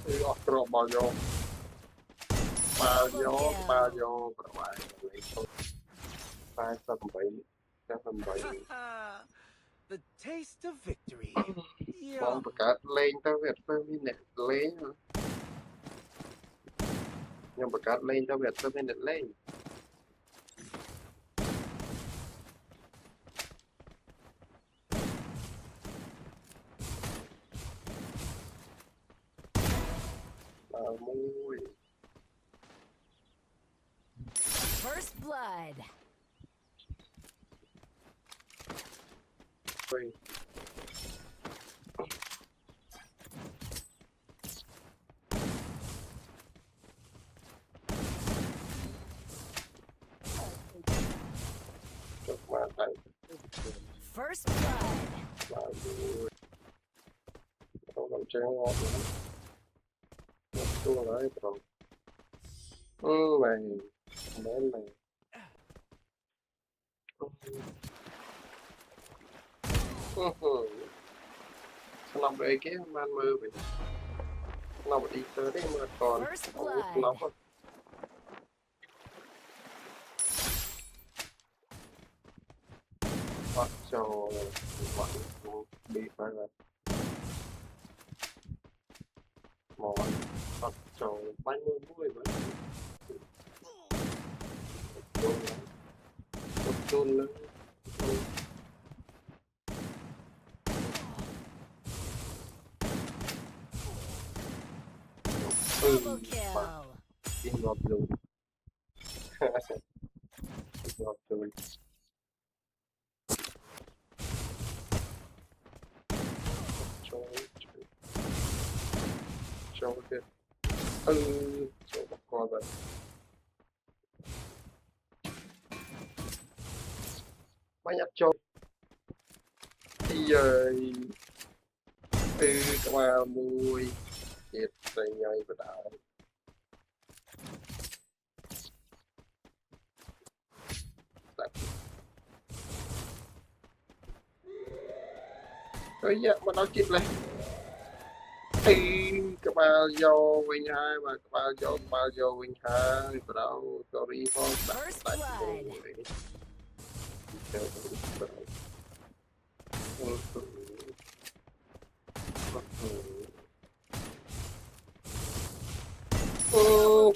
Otro bao Double bao các bạn lấy số 207 207 The taste of victory. បងប្រកាសលេងទៅវាអត់ទៅមានអ្នកលេងខ្ញុំប្រកាសលេងទៅវាអត់ទៅមានអ្នកលេងមួយ First blood. ទៅចុះមកទៅ First blood. បាទមួយទៅជើងអត់ទៅហើយប្រងមែនស្លាប់អីគេបានមើលវិញស្លាប់អ៊ីទ័រទេមើលអត់ស្លាប់អត់ចូលបាត់ប៊ីបានមកអត់ចូលបាញ់មើលមួយមើលចូលលើ Double kill. Team of blue. Team of blue. Show it. Show một con vậy. Máy nhặt cho. Thì giờ các bạn mùi chết rồi nhảy vào đảo. Ơi dạ, mà nó chết này. Các bạn vô Win 2 mà các bạn vô Win 2 vào đảo sorry for First blood.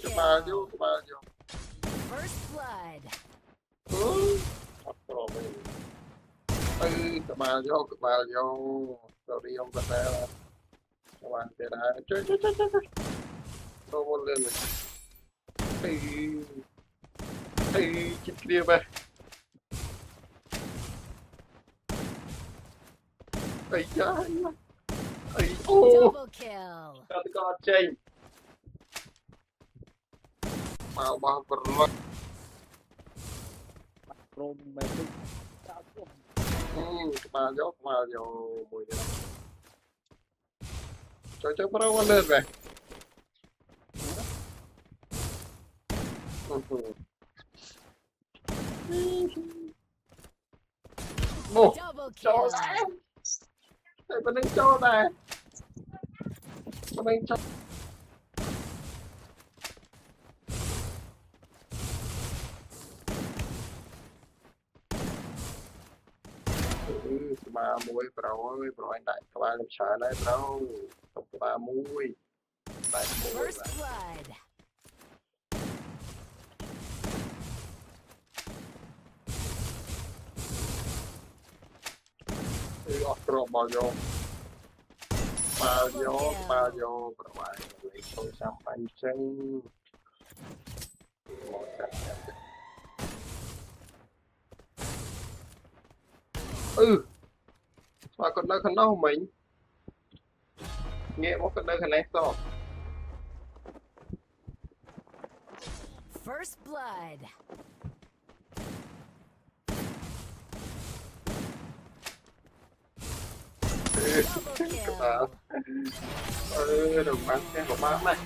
Các bạn vô First blood. các bạn vô sorry không có té là các bạn sẽ đã chơi tôi muốn lên này chết kia về da Double kill. có chơi mau bao bật các bạn vô mùi chơi pro lên về một cho bên đây cho này bên đây cho ba muối bro ơi bro anh đại các bạn làm sao đấy bro không có ba muối đại muối First blood. otro bao vô bro anh lấy tôi sang bánh trưng một trận mà còn nơi khăn đâu mình nghe một cái nơi khăn này sao First blood. Double kill. đừng bán xe của bán này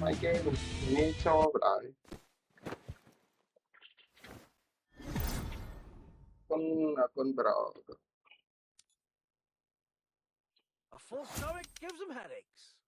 mấy cái mình nghe cho vào đợi con bro A full stomach gives him headaches.